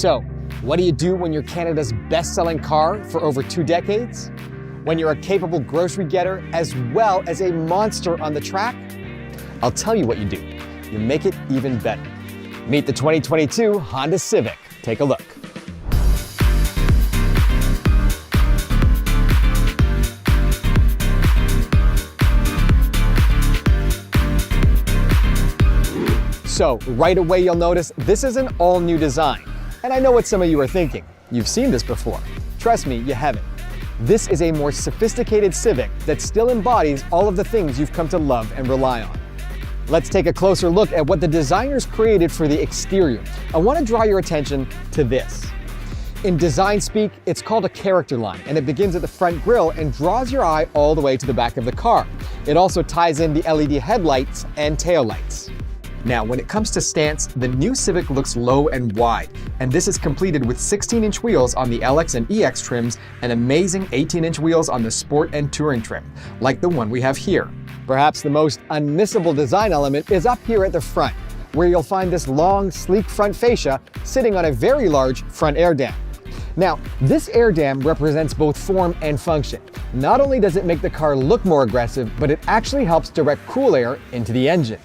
So, what do you do when you're Canada's best-selling car for over 2 decades? When you're a capable grocery getter as well as a monster on the track? I'll tell you what you do. You make it even better. Meet the 2022 Honda Civic. Take a look. So, right away you'll notice this is an all-new design. And I know what some of you are thinking. You've seen this before. Trust me, you haven't. This is a more sophisticated Civic that still embodies all of the things you've come to love and rely on. Let's take a closer look at what the designers created for the exterior. I want to draw your attention to this. In design speak, it's called a character line, and it begins at the front grille and draws your eye all the way to the back of the car. It also ties in the LED headlights and taillights. Now, when it comes to stance, the new Civic looks low and wide, and this is completed with 16-inch wheels on the LX and EX trims and amazing 18-inch wheels on the Sport and Touring trim, like the one we have here. Perhaps the most unmissable design element is up here at the front, where you'll find this long, sleek front fascia sitting on a very large front air dam. Now, this air dam represents both form and function. Not only does it make the car look more aggressive, but it actually helps direct cool air into the engine.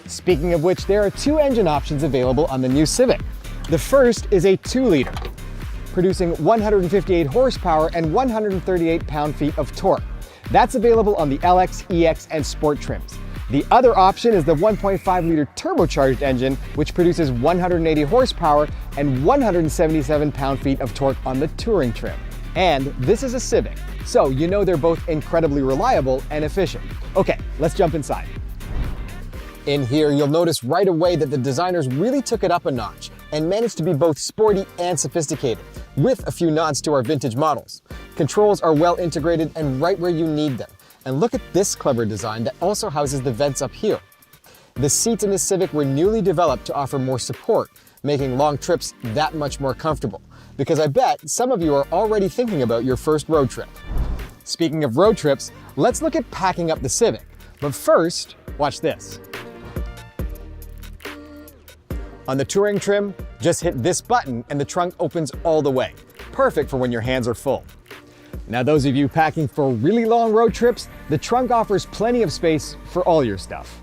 Speaking of which, there are 2 engine options available on the new Civic. The first is a 2-liter, producing 158 horsepower and 138 pound-feet of torque. That's available on the LX, EX, and Sport trims. The other option is the 1.5-liter turbocharged engine, which produces 180 horsepower and 177 pound-feet of torque on the Touring trim. And this is a Civic, so you know they're both incredibly reliable and efficient. Okay, let's jump inside. In here, you'll notice right away that the designers really took it up a notch and managed to be both sporty and sophisticated, with a few nods to our vintage models. Controls are well integrated and right where you need them. And look at this clever design that also houses the vents up here. The seats in the Civic were newly developed to offer more support, making long trips that much more comfortable. Because I bet some of you are already thinking about your first road trip. Speaking of road trips, let's look at packing up the Civic. But first, watch this. On the Touring trim, just hit this button and the trunk opens all the way. Perfect for when your hands are full. Now, those of you packing for really long road trips, the trunk offers plenty of space for all your stuff.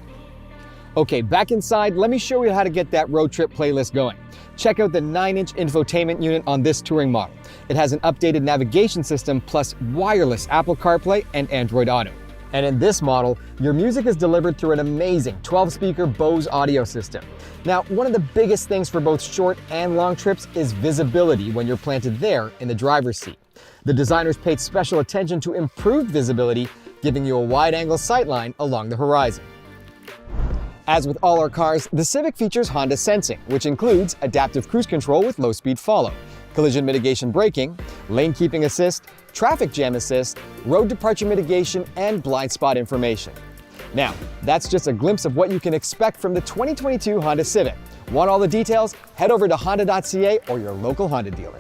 Okay, back inside, let me show you how to get that road trip playlist going. Check out the 9-inch infotainment unit on this Touring model. It has an updated navigation system plus wireless Apple CarPlay and Android Auto. And in this model, your music is delivered through an amazing 12-speaker Bose audio system. Now, one of the biggest things for both short and long trips is visibility when you're planted there in the driver's seat. The designers paid special attention to improved visibility, giving you a wide-angle sightline along the horizon. As with all our cars, the Civic features Honda Sensing, which includes adaptive cruise control with low-speed follow, collision mitigation braking, lane keeping assist, traffic jam assist, road departure mitigation, and blind spot information. Now, that's just a glimpse of what you can expect from the 2022 Honda Civic. Want all the details? Head over to honda.ca or your local Honda dealer.